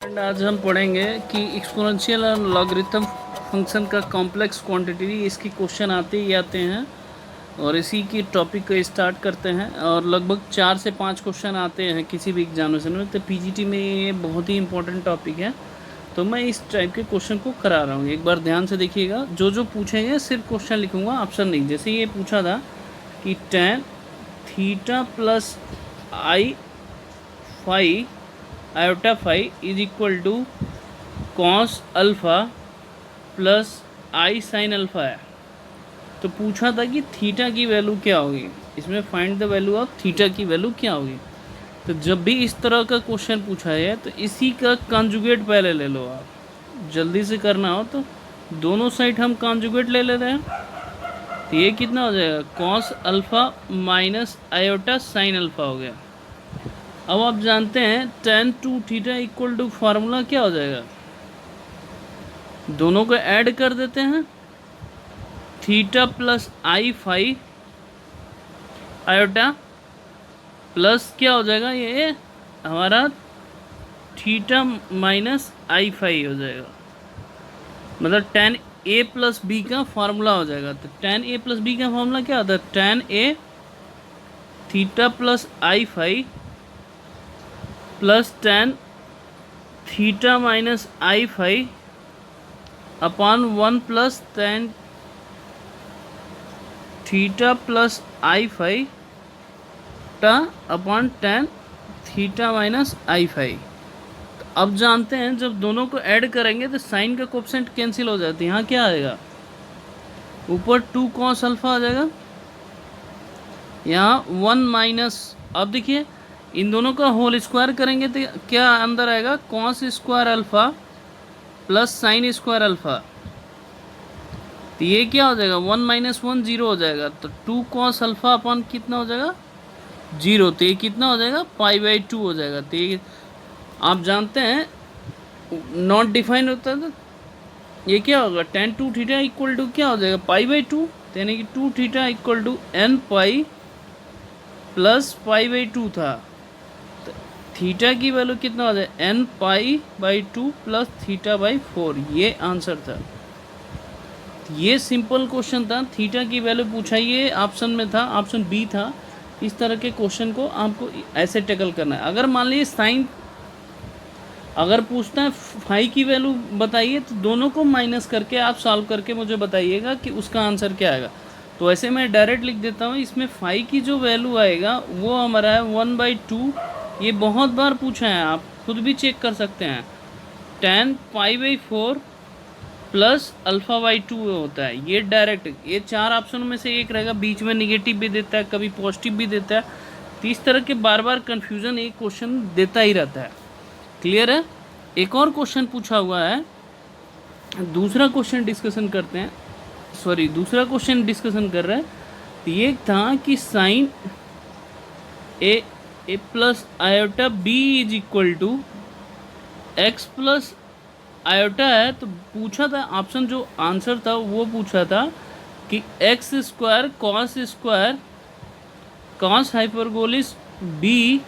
And आज हम पढ़ेंगे कि एक्सपोनेंशियल और लॉगरिथम फंक्शन का कॉम्प्लेक्स क्वांटिटी, इसकी क्वेश्चन आते ही आते हैं और इसी की टॉपिक को स्टार्ट करते हैं। और लगभग 4 से 5 क्वेश्चन आते हैं किसी भी एग्जामिनेशन में, तो पीजीटी में ये बहुत ही इंपॉर्टेंट टॉपिक है। तो मैं इस टाइप के क्वेश्चन को करा रहा हूँ, एक बार ध्यान से देखिएगा। जो जो पूछेंगे सिर्फ क्वेश्चन लिखूँगा, ऑप्शन नहीं। जैसे ये पूछा था कि tan theta plus I phi iota phi is equal to cos alpha plus I sine alpha है। तो पूछा था कि थीटा की वैल्यू क्या होगी, इसमें find the value of theta की वैल्यू क्या होगी। तो जब भी इस तरह का क्वेश्चन पूछा है तो इसी का कॉन्जुगेट पहले ले लो। आप जल्दी से करना हो तो दोनों साइड हम कॉन्जुगेट ले लेते हैं। तो ये कितना हो जाएगा, cos alpha minus iota sine alpha हो गया। अब आप जानते हैं tan two theta equal to formula क्या हो जाएगा, दोनों को ऐड कर देते हैं। Theta plus I phi iota plus क्या हो जाएगा, ये हमारा थीटा माइनस आई फाई हो जाएगा। मतलब tan a प्लस बी का फार्मूला हो जाएगा। तो tan a प्लस बी का फार्मूला क्या होता है, tan a theta plus I phi plus tan theta minus I phi upon 1 plus tan theta plus I phi टा upon tan theta minus I phi. तो अब जानते हैं जब दोनों को ऐड करेंगे तो साइन का कोएफिशिएंट कैंसिल हो जाती है। यहाँ क्या आएगा, ऊपर 2 कॉस अल्फ़ा आ जाएगा, यहाँ 1 माइनस। अब देखिए इन दोनों का होल स्क्वायर करेंगे तो क्या अंदर आएगा, cos square alpha plus sine square alpha. तो ये क्या हो जाएगा, 1 माइनस 1 जीरो हो जाएगा। तो 2 कॉस अल्फ़ा अपॉन कितना हो जाएगा, जीरो। तो ये कितना हो जाएगा, पाई बाई 2 हो जाएगा। तो ये आप जानते हैं नॉट डिफाइंड होता है तो ये क्या होगा, tan two theta equal to क्या हो जाएगा, पाई बाई 2। यानी कि 2 theta equal to n pi plus pi by 2 था। तो थीटा की वैल्यू कितना हो जाए, n pi by 2 plus theta by 4। ये आंसर था। ये सिंपल क्वेश्चन था, थीटा की वैल्यू पूछा, ये ऑप्शन में था, ऑप्शन बी था। इस तरह के क्वेश्चन को आपको ऐसे टैकल करना है। अगर मान लीजिए साइन अगर पूछता है फाई की वैल्यू बताइए, तो दोनों को माइनस करके आप सॉल्व करके मुझे बताइएगा कि उसका आंसर क्या आएगा। तो ऐसे मैं डायरेक्ट लिख देता हूँ, इसमें फाई की जो वैल्यू आएगा वो हमारा है 1/2। ये बहुत बार पूछा है, आप खुद भी चेक कर सकते हैं। tan pi by 4 plus alpha by 2 होता है। ये डायरेक्ट, ये 4 ऑप्शन में से एक रहेगा, बीच में निगेटिव भी देता है, कभी पॉजिटिव भी देता है। तो इस तरह के बार बार कन्फ्यूज़न एक क्वेश्चन देता ही रहता है। क्लियर है। एक और क्वेश्चन पूछा हुआ है, दूसरा क्वेश्चन डिस्कशन करते हैं। दूसरा क्वेश्चन डिस्कशन कर रहे हैं। तो ये था कि sine A plus iota B is equal to X plus iota है। तो पूछा था ऑप्शन, जो आंसर था वो पूछा था कि x square cos hyperbolic B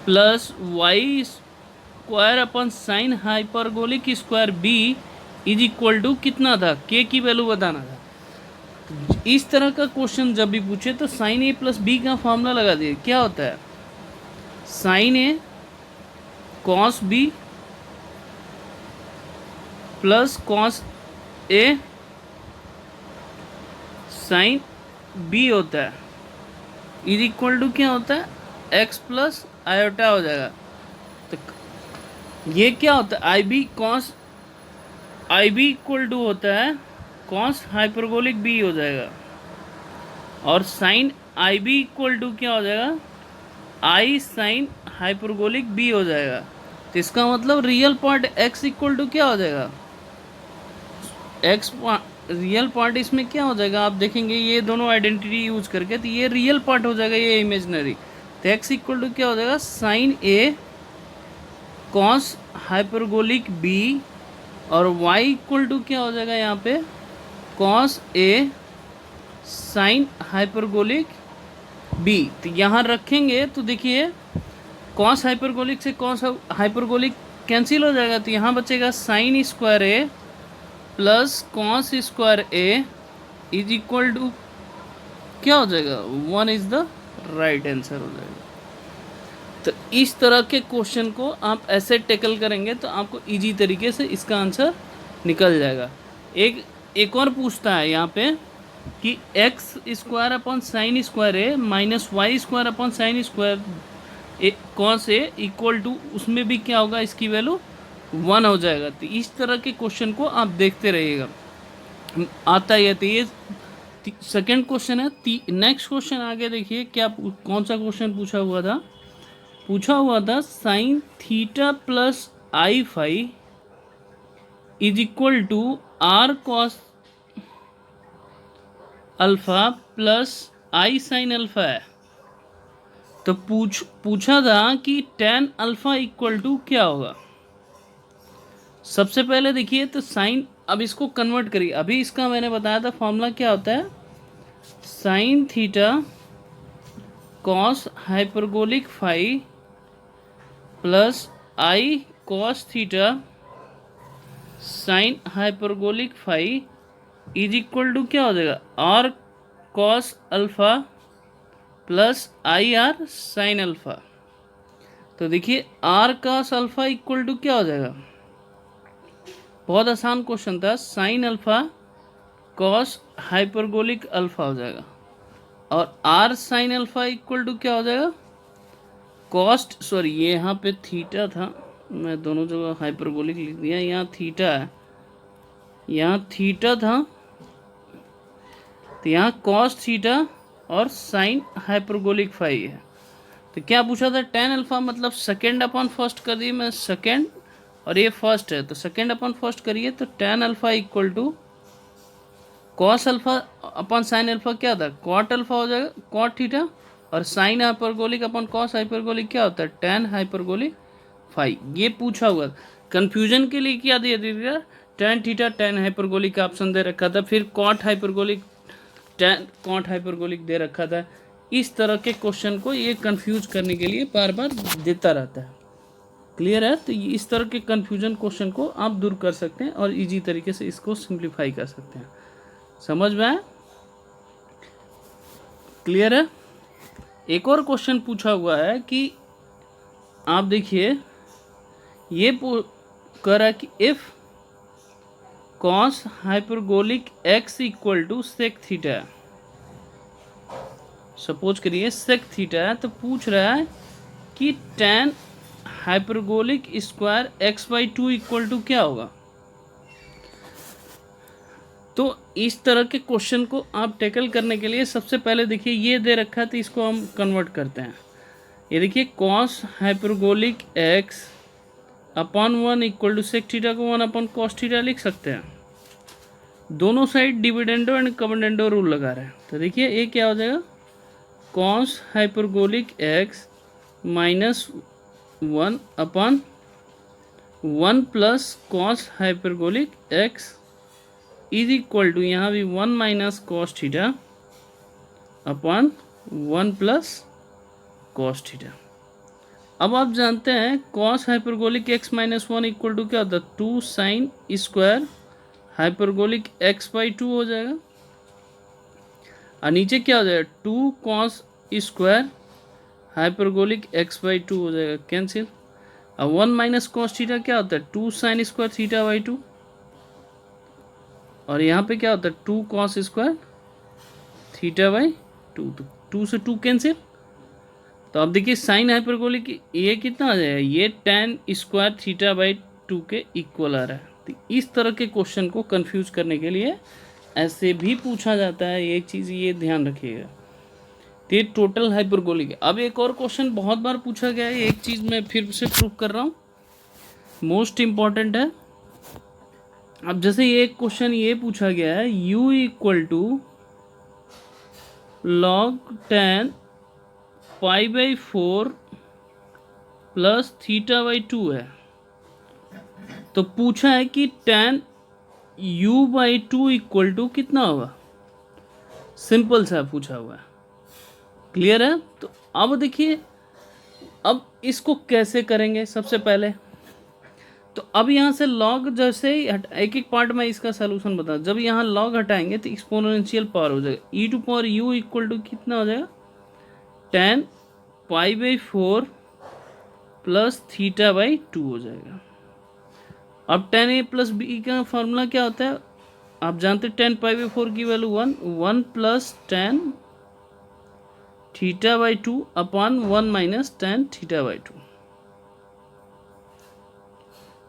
plus y square अपन sine hyperbolic square B is equal to कितना था, के की वैल्यू बताना था। तो इस तरह का क्वेश्चन जब भी पूछे तो साइन ए प्लस बी का फॉर्मूला लगा दिए। क्या होता है, sign A cos B plus cos A sine B होता है, इज इक्वल टू क्या होता है, एक्स प्लस आयोटा हो जाएगा। तो ये क्या होता है, आई बी इक्वल टू होता है कॉस हाइपरबोलिक बी हो जाएगा, और sine I B equal to क्या हो जाएगा, आई साइन हाइपरबोलिक बी हो जाएगा। तो इसका मतलब real part X equal to क्या हो जाएगा, रियल पार्ट इसमें क्या हो जाएगा, आप देखेंगे ये दोनों आइडेंटिटी यूज करके, तो ये रियल पार्ट हो जाएगा, ये इमेजनरी। तो एक्स इक्वल टू क्या हो जाएगा, sine A cos hyperbolic B, और वाई इक्वल टू क्या हो जाएगा यहाँ पे, cos A sine hyperbolic B. तो यहाँ रखेंगे तो देखिए कॉस हाइपरबोलिक से कॉस हाइपरबोलिक कैंसिल हो जाएगा, तो यहाँ बचेगा sine square A plus cos square A is equal to क्या हो जाएगा, 1 इज द राइट आंसर हो जाएगा। तो इस तरह के क्वेश्चन को आप ऐसे टेकल करेंगे तो आपको इजी तरीके से इसका आंसर निकल जाएगा। एक और पूछता है यहाँ पे कि x square upon sine square A minus Y square upon sine square A cos A equal to, उसमें भी क्या होगा, इसकी वैल्यू 1 हो जाएगा। तो इस तरह के क्वेश्चन को आप देखते रहिएगा, आता ही है। तो ये सेकेंड क्वेश्चन है। नेक्स्ट क्वेश्चन आगे देखिए क्या कौन सा क्वेश्चन पूछा हुआ था sine theta plus I phi is equal to R cos alpha plus I sine alpha है। तो पूछा था कि टेन अल्फा इक्वल टू क्या होगा। सबसे पहले देखिए तो साइन, अब इसको कन्वर्ट करिए। अभी इसका मैंने बताया था फॉर्मूला क्या होता है, sine theta cos hyperbolic phi plus I cos theta sine hyperbolic phi is equal to क्या हो जाएगा, R cos alpha plus I R sine alpha. तो देखिए R cos alpha equal to क्या हो जाएगा, बहुत आसान क्वेश्चन था, sine alpha cos hyperbolic alpha हो जाएगा। और R sine alpha equal to क्या हो जाएगा, कॉस्ट, सॉरी ये यहाँ पे थीटा था, मैं दोनों जगह हाइपरबोलिक लिख दिया, यहाँ थीटा है, यहाँ थीटा था, तो यहाँ कॉस थीटा और साइन हाइपरबोलिक फाई है। तो क्या पूछा था, टेन अल्फा मतलब सेकेंड अपॉन फर्स्ट कर दिए मैं, सेकेंड और ये फर्स्ट है तो सेकेंड अपॉन फर्स्ट करिए, तो tan alpha equal to cos alpha upon sine alpha क्या था, कॉट अल्फा हो जाएगा, कॉट थीटा, और sine hyperbolic upon cos hyperbolic क्या होता है, टेन हाइपरबोलिक फाई। ये पूछा हुआ, कंफ्यूजन के लिए क्या दे दिया, टेन थीटा टेन हाइपरबोलिक का ऑप्शन दे रखा था, फिर cot hyperbolic tan cot hyperbolic दे रखा था। इस तरह के क्वेश्चन को ये कंफ्यूज करने के लिए बार बार देता रहता है। क्लियर है, तो इस तरह के कंफ्यूजन क्वेश्चन को आप दूर कर सकते हैं और इजी तरीके से इसको सिंप्लीफाई कर सकते हैं। समझ में आया, क्लियर है। एक और क्वेश्चन पूछा हुआ है कि आप देखिए ये कह रहा है कि if cos hyperbolic X equal to sec theta, suppose करिए सेक थीटा है, तो पूछ रहा है कि tan hyperbolic square X by two equal to क्या होगा। तो इस तरह के क्वेश्चन को आप टैकल करने के लिए सबसे पहले देखिए ये दे रखा है, तो इसको हम कन्वर्ट करते हैं। ये देखिए cos hyperbolic X upon 1 equal to sec theta को 1 अपॉन कॉस थीटा लिख सकते हैं। दोनों side dividendo and componendo rule लगा रहे हैं, तो देखिए ये क्या हो जाएगा, cos hyperbolic X minus 1 upon 1 plus cos hyperbolic X is equal to, यहाँ भी 1 minus cos theta upon 1 plus cos theta. अब आप जानते हैं cos hyperbolic X minus 1 equal to क्या होता है, 2 sine square hyperbolic x by 2 हो जाएगा, और नीचे क्या हो जाएगा, 2 cos square hyperbolic x by 2 हो जाएगा, कैंसिल। अब 1 माइनस कॉस थीटा क्या होता है, 2 साइन स्क्वायर थीटा बाई 2, और यहाँ पे क्या होता है 2 कॉस स्क्वायर थीटा बाई 2, तो 2 से 2 कैंसिल। तो अब देखिए साइन हाइपरबोलिक ये कितना आ जाएगा, ये टेन स्क्वायर थीटा बाई 2 के इक्वल आ रहा है। तो इस तरह के क्वेश्चन को कंफ्यूज करने के लिए ऐसे भी पूछा जाता है, एक चीज़ ये ध्यान रखिएगा। तो ये टोटल हाइपरबोलिक है। अब एक और क्वेश्चन बहुत बार पूछा गया है, एक चीज़ मैं फिर से प्रूव कर रहा हूँ, मोस्ट इम्पॉर्टेंट है। अब जैसे ये एक क्वेश्चन ये पूछा गया है, u equal to log tan pi by 4 plus theta by 2 है। तो पूछा है कि tan u by 2 equal to कितना होगा, सिंपल सा पूछा हुआ है, क्लियर है। तो अब देखिए अब इसको कैसे करेंगे, सबसे पहले तो अब यहाँ से log जैसे ही एक एक पार्ट में इसका सोल्यूशन बता, जब यहाँ log हटाएंगे तो एक्सपोनेंशियल पावर हो जाएगा, e to power u equal to कितना हो जाएगा, 10 π/4 प्लस θ/2 हो जाएगा। अब 10a+b का फॉर्मूला क्या होता है, आप जानते हैं 10 π/4 की वैल्यू 1 प्लस 10 θ/2 अपॉन 1 माइनस 10 θ/2।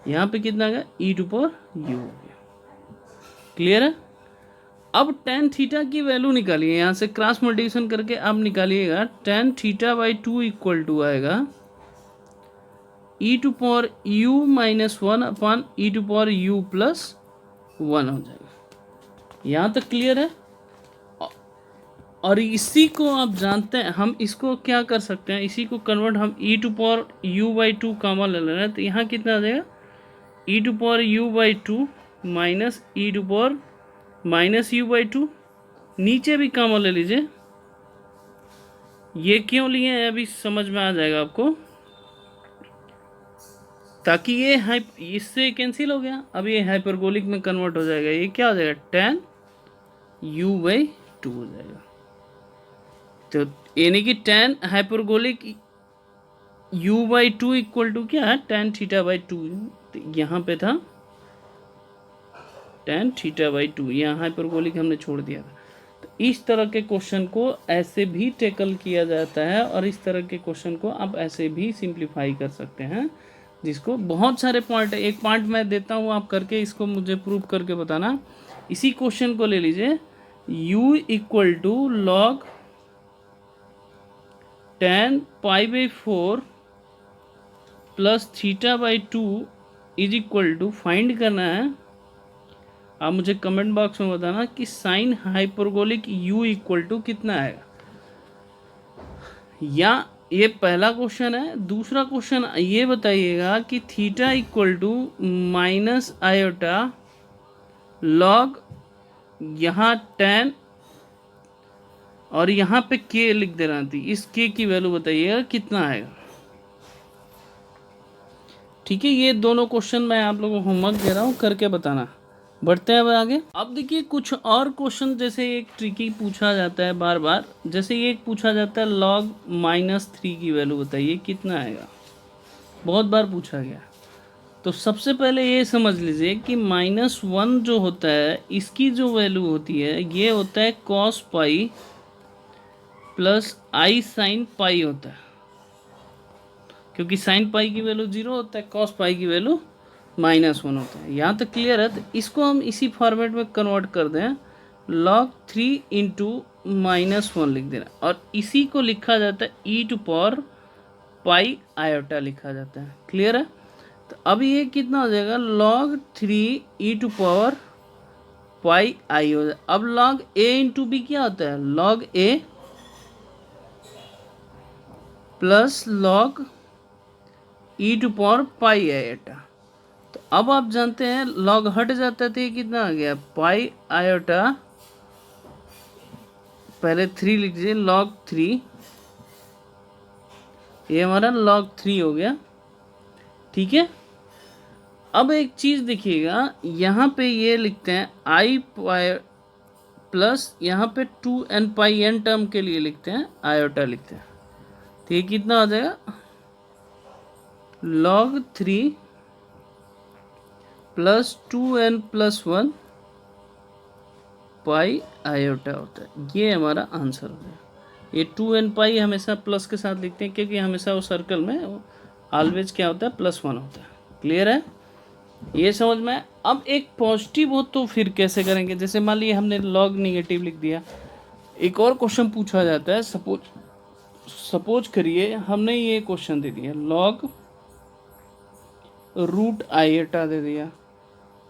यहाँ पे कितना आ गया, ई टू पावर यू हो गया। क्लियर है। अब tan थीटा की वैल्यू निकालिए, यहाँ से क्रॉस मल्टीप्लिकेशन करके आप निकालिएगा, tan θ/2 इक्वल टू आएगा e to power u minus 1 upon e to power u plus 1 हो जाएगा। यहाँ तक क्लियर है। और इसी को आप जानते हैं, हम इसको क्या कर सकते हैं, इसी को कन्वर्ट हम ई टू पावर u/2 कामा ले रहे हैं, तो यहाँ कितना आ जाएगा, e to power u/2 minus e to power minus u/2, नीचे भी कामा ले लीजिए। ये क्यों लिए हैं अभी समझ में आ जाएगा आपको, ताकि ये इससे कैंसिल हो गया, अब ये हाइपरबोलिक में कन्वर्ट हो जाएगा, ये क्या हो जाएगा, tan u/2 हो जाएगा। तो यानी कि tan hyperbolic u/2 equal to क्या है, tan θ/2। तो यहाँ पे था tan θ/2, यहाँ हाइपरबोलिक हमने छोड़ दिया था। तो इस तरह के क्वेश्चन को ऐसे भी टैकल किया जाता है, और इस तरह के क्वेश्चन को आप ऐसे भी सिंप्लीफाई कर सकते हैं, जिसको बहुत सारे पॉइंट है, एक पॉइंट मैं देता हूँ, आप करके इसको मुझे प्रूव करके बताना। इसी क्वेश्चन को ले लीजिए, u equal to log tan π/4 plus θ/2 is equal to, find करना है। आप मुझे कमेंट बॉक्स में बताना कि sine hyperbolic u equal to कितना आएगा। या ये पहला क्वेश्चन है। दूसरा क्वेश्चन ये बताइएगा कि theta equal to minus iota log, यहाँ tan और यहाँ पे k लिख दे रहा थी, इस k की वैल्यू बताइएगा कितना आएगा। ठीक है, ये दोनों क्वेश्चन मैं आप लोगों को होमवर्क दे रहा हूँ, करके बताना। बढ़ते हैं अब आगे। अब देखिए कुछ और क्वेश्चन, जैसे एक ट्रिकी पूछा जाता है बार बार, जैसे ये पूछा जाता है log -3 की वैल्यू बताइए कितना आएगा, बहुत बार पूछा गया। तो सबसे पहले ये समझ लीजिए कि -1 जो होता है, इसकी जो वैल्यू होती है, ये होता है cos pi plus i sine pi होता है, क्योंकि साइन पाई की वैल्यू 0 होता है, cos पाई की वैल्यू -1 होता है। यहाँ तक क्लियर है। तो इसको हम इसी फॉर्मेट में कन्वर्ट कर दें, log 3 इंटू -1 लिख देना, और इसी को लिखा जाता है ई टू पावर पाई आयोटा लिखा जाता है। क्लियर है। तो अब ये कितना हो जाएगा, log 3 e to power pi i हो जाए। अब log a इंटू बी क्या होता है, log a plus log E to power pi iota. तो अब आप जानते हैं log हट जाता है, तो ये कितना आ गया, पाई आयोटा, पहले 3 लिख दीजिए, log 3, ये हमारा log 3 हो गया। ठीक है। अब एक चीज़ देखिएगा, यहाँ पे ये लिखते हैं आई पाई प्लस, यहाँ पे 2n पाई n टर्म के लिए लिखते हैं आयोटा लिखते हैं। तो ये कितना हो जाएगा, log 3 प्लस 2n प्लस 1 पाई आयोटा होता है। ये हमारा आंसर हो गया। ये 2n पाई हमेशा प्लस के साथ लिखते हैं, क्योंकि हमेशा वो सर्कल में ऑलवेज क्या होता है, +1 होता है। क्लियर है, ये समझ में। अब एक पॉजिटिव हो तो फिर कैसे करेंगे, जैसे मान लीजिए हमने log नेगेटिव लिख दिया। एक और क्वेश्चन पूछा जाता है, सपोज करिए हमने ये क्वेश्चन दे दिया, log रूट आयोटा दे दिया।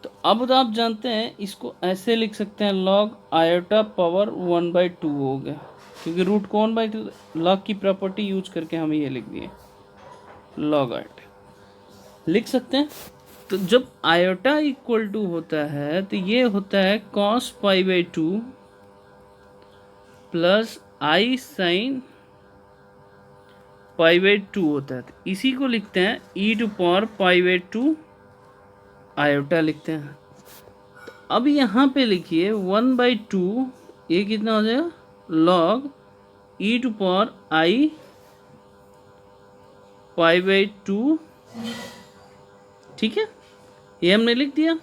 तो अब तो आप जानते हैं इसको ऐसे लिख सकते हैं, log आयोटा पावर 1/2 हो गया, क्योंकि रूट को 1/2 log की प्रॉपर्टी यूज करके हम ये लिख दिए, log आयोटा लिख सकते हैं। तो जब आयोटा इक्वल टू होता है, तो ये होता है cos π/2 प्लस i साइन π/2 होता है। तो इसी को लिखते हैं ई टू पावर π/2 आयोटा लिखते हैं। अब यहाँ पे लिखिए 1/2, ये कितना हो जाएगा लॉग ई टू पावर आई π/2, ठीक है, ये हमने लिख दिया।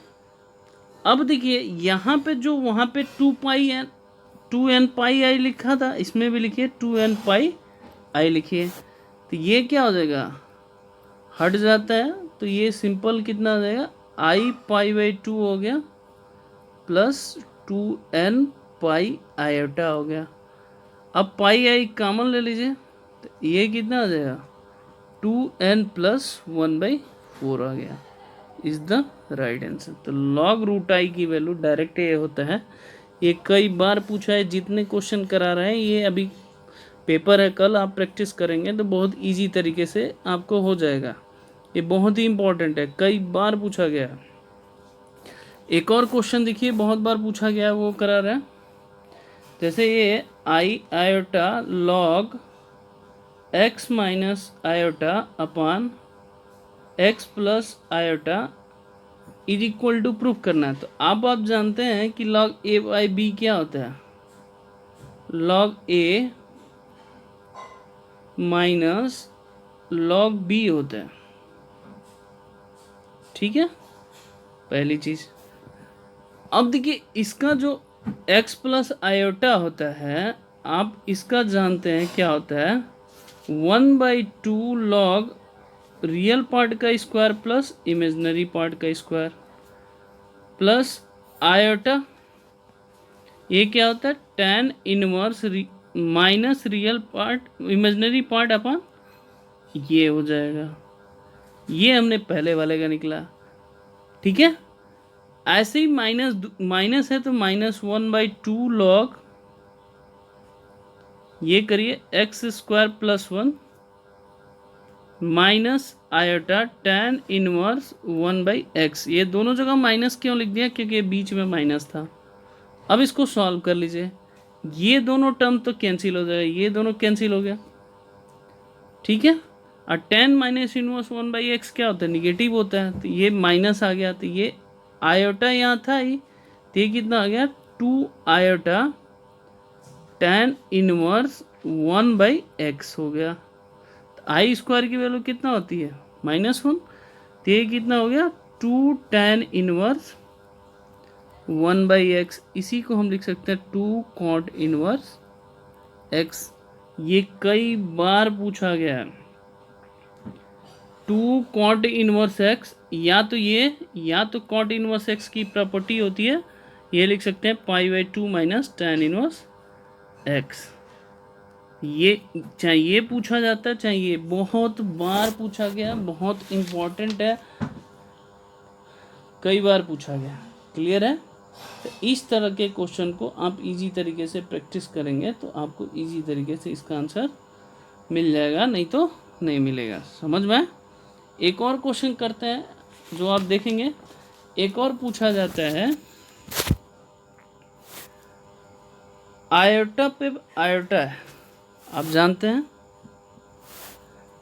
अब देखिए यहाँ पे जो वहाँ पे 2n πi लिखा था, इसमें भी लिखिए 2n πi लिखिए, तो ये क्या हो जाएगा हट जाता है, तो ये सिंपल कितना हो जाएगा i π/2 हो गया प्लस 2n πi हो गया। अब πi कॉमन ले लीजिए, तो ये कितना हो जाएगा 2n + 1/4 आ गया, इज द राइट आंसर। तो log रूट आई की वैल्यू डायरेक्ट ये होता है। ये कई बार पूछा है, जितने क्वेश्चन करा रहे हैं, ये अभी पेपर है, कल आप प्रैक्टिस करेंगे तो बहुत इजी तरीके से आपको हो जाएगा। ये बहुत ही इंपॉर्टेंट है, कई बार पूछा गया है। एक और क्वेश्चन देखिए बहुत बार पूछा गया है, वो करा रहा है, जैसे ये i iota log x minus iota upon x plus iota is equal to proof करना है। तो अब आप जानते हैं कि log a/b क्या होता है, log a minus log b होता है, ठीक है, पहली चीज। अब देखिए इसका जो x प्लस आयोटा होता है, आप इसका जानते हैं क्या होता है 1/2 लॉग रियल पार्ट का स्क्वायर प्लस इमेजिनरी पार्ट का स्क्वायर प्लस आयोटा, ये क्या होता है tan inverse minus real part imaginary part upon, ये हो जाएगा, ये हमने पहले वाले का निकला, ठीक है। ऐसे ही माइनस है तो -1/2 लॉग, ये करिए x² + 1 minus iota tan inverse 1/x। ये दोनों जगह माइनस क्यों लिख दिया, क्योंकि बीच में माइनस था। अब इसको सॉल्व कर लीजिए, ये दोनों टर्म तो कैंसिल हो जाएगा, ये दोनों कैंसिल हो गया, ठीक है। और tan माइनस इनवर्स 1/x क्या होता है निगेटिव होता है, तो ये माइनस आ गया, तो ये आयोटा यहाँ था ही, तो ये कितना आ गया 2 आयोटा tan इनवर्स 1/x हो गया। आई स्क्वायर की वैल्यू कितना होती है -1, तो ये कितना हो गया 2 tan इनवर्स 1/x। इसी को हम लिख सकते हैं 2 cot इनवर्स x। ये कई बार पूछा गया है 2 cot इनवर्स x, या तो cot इनवर्स x की प्रॉपर्टी होती है, ये लिख सकते हैं π/2 माइनस tan इनवर्स x। ये चाहे ये पूछा जाता है, चाहे ये बहुत बार पूछा गया, बहुत इम्पोर्टेंट है, कई बार पूछा गया, क्लियर है। तो इस तरह के क्वेश्चन को आप इजी तरीके से प्रैक्टिस करेंगे तो आपको इजी तरीके से इसका आंसर मिल जाएगा, नहीं तो नहीं मिलेगा, समझ में। एक और क्वेश्चन करते हैं जो आप देखेंगे, एक और पूछा जाता है आयोटा पे आयोटा है, आप जानते हैं,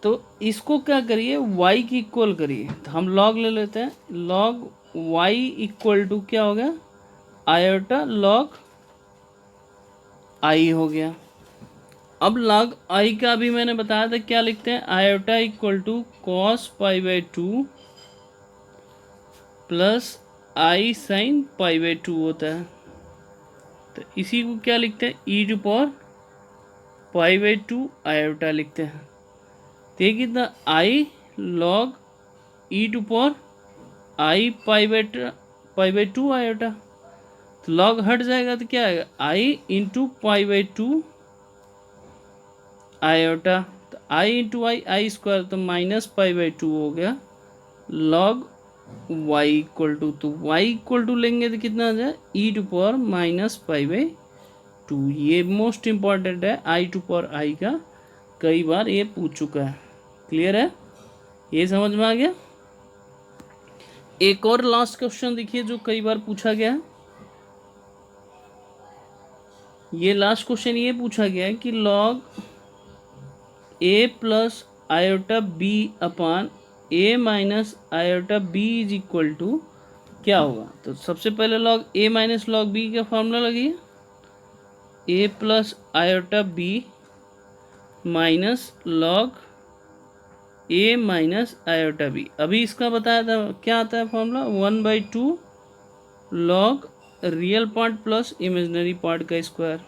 तो इसको क्या करिए y की इक्वल करिए, तो हम log ले लेते हैं, log y इक्वल टू क्या हो गया आयोटा log i हो गया। अब log i का भी मैंने बताया था क्या लिखते हैं, iota equal to cos π/2 plus i sin π/2 होता है, तो इसी को क्या लिखते हैं e⁻² आयोटा लिखते हैं। तो ये कितना i log e⁻² π/2 आयोटा, तो log हट जाएगा तो क्या आएगा i × π/2 आयोटा, तो i × i² तो -π/2 हो गया log y इक्वल टू, तो y इक्वल टू लेंगे तो कितना आ जाए e⁻² π/2। ये मोस्ट इम्पॉर्टेंट है, i का कई बार ये पूछ चुका है, क्लियर है, ये समझ में आ गया। एक और लास्ट क्वेश्चन देखिए जो कई बार पूछा गया है, ये लास्ट क्वेश्चन ये पूछा गया है कि log a plus iota b upon a minus iota b is equal to क्या होगा? तो सबसे पहले log a minus log b का फॉर्मूला लगिए, a plus iota b minus log a minus iota b. अभी इसका बताया था क्या आता है formula, 1/2 log real part plus imaginary part का स्क्वायर।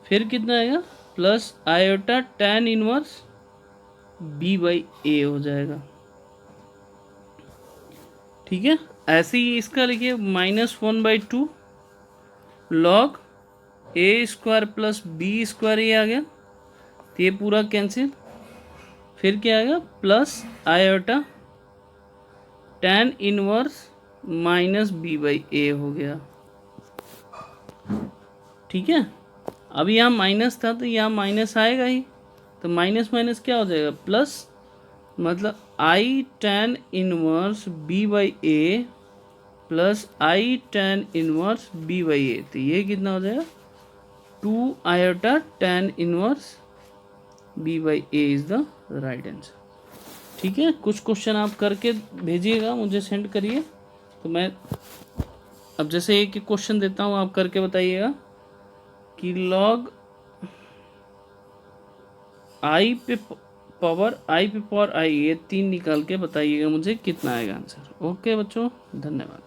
फिर कितना आएगा, plus iota tan inverse b by a हो जाएगा। ठीक है, ऐसे ही इसका लिखिए -1/2 लॉग ए स्क्वायर प्लस बी स्क्वायर, ये आ गया तो ये पूरा कैंसिल। फिर क्या आएगा, plus iota tan inverse minus b by a हो गया। ठीक है, अब यहाँ माइनस था तो यहाँ माइनस आएगा ही, तो माइनस माइनस क्या हो जाएगा, प्लस, मतलब i tan inverse b by a plus i tan inverse b by a, तो ये कितना हो जाएगा, 2 iota tan inverse b by a is the right answer. ठीक है, कुछ क्वेश्चन आप करके भेजिएगा, मुझे सेंड करिए, तो मैं अब जैसे एक एक क्वेश्चन देता हूँ, आप करके बताइएगा कि लॉग आई पे पावर आई, ये 3 निकाल के बताइएगा मुझे कितना आएगा आंसर। ओके बच्चों, धन्यवाद।